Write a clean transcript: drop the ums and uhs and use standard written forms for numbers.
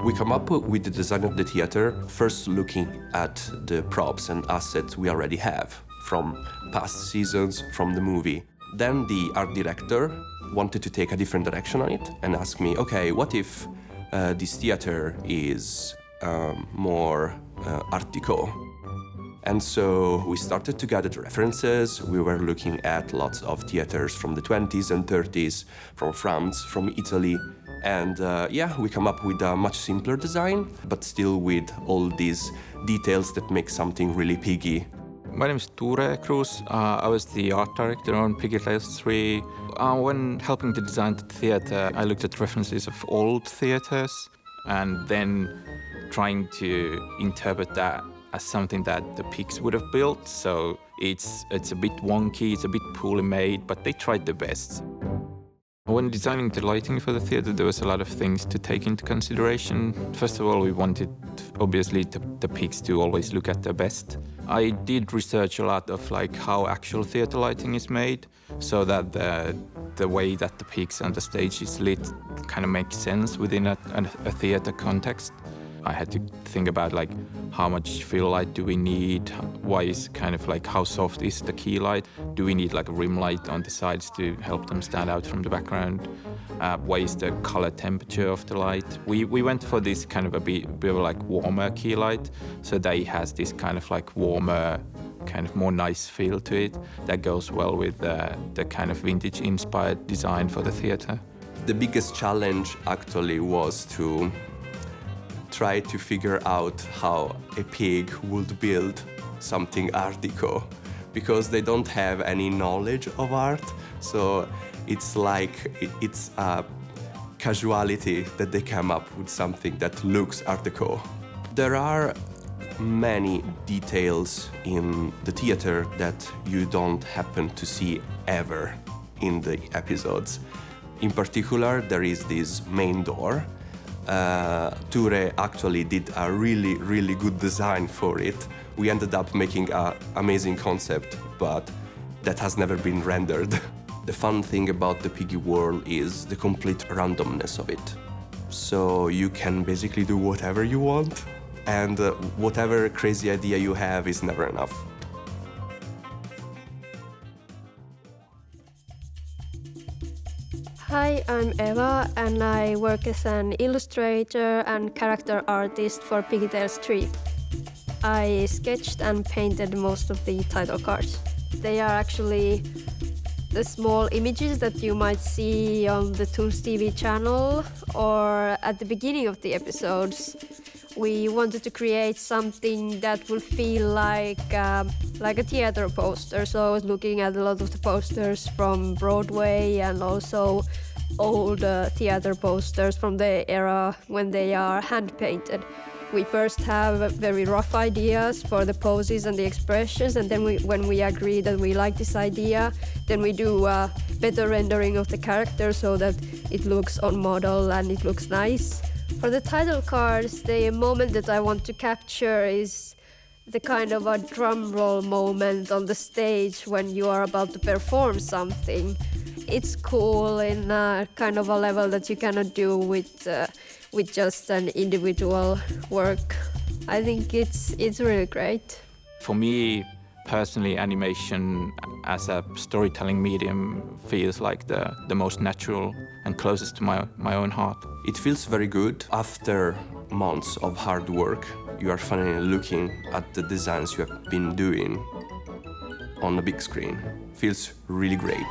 We come up with the design of the theater, first looking at the props and assets we already have from past seasons, from the movie. Then the art director wanted to take a different direction on it and asked me, okay, what if this theater is more Art Deco? And so we started to gather the references. We were looking at lots of theaters from the 20s and 30s, from France, from Italy. And yeah, we come up with a much simpler design, but still with all these details that make something really Piggy. My name is TURE EKROOS. I was the art director on Piggy Theater 3. When helping to design the theater, I looked at references of old theaters and then trying to interpret that as something that the Pigs would have built. So it's a bit wonky, it's a bit poorly made, but they tried their best. When designing the lighting for the theater, there was a lot of things to take into consideration. First of all, we wanted, obviously, the Pigs to always look at their best. I did research a lot of how actual theater lighting is made, so that the way that the Pigs on the stage is lit kind of makes sense within a theater context. I had to think about how much fill light do we need, why is how soft is the key light, do we need a rim light on the sides to help them stand out from the background, why is the color temperature of the light. We went for this a bit of warmer key light, so that it has this warmer, more nice feel to it that goes well with the vintage inspired design for the theater. The biggest challenge actually was to try to figure out how a pig would build something Art Deco, because they don't have any knowledge of art. So it's it's a casuality that they come up with something that looks Art Deco. There are many details in the theater that you don't happen to see ever in the episodes. In particular, there is this main door. TURE actually did a really, really good design for it. We ended up making an amazing concept, but that has never been rendered. The fun thing about the Piggy world is the complete randomness of it. So you can basically do whatever you want, and whatever crazy idea you have is never enough. Hi, I'm Eva, and I work as an illustrator and character artist for Piggy Theater 3. I sketched and painted most of the title cards. They are actually the small images that you might see on the Toons TV channel or at the beginning of the episodes. We wanted to create something that would feel like a theater poster. So I was looking at a lot of the posters from Broadway and also old theater posters from the era when they are hand-painted. We first have very rough ideas for the poses and the expressions, and then when we agree that we like this idea, then we do a better rendering of the character so that it looks on model and it looks nice. For the title cards, the moment that I want to capture is the kind of a drum roll moment on the stage when you are about to perform something. It's cool in a kind of a level that you cannot do with just an individual work. I think it's really great. For me, personally, animation as a storytelling medium feels like the most natural and closest to my own heart. It feels very good. After months of hard work, you are finally looking at the designs you have been doing on the big screen. Feels really great.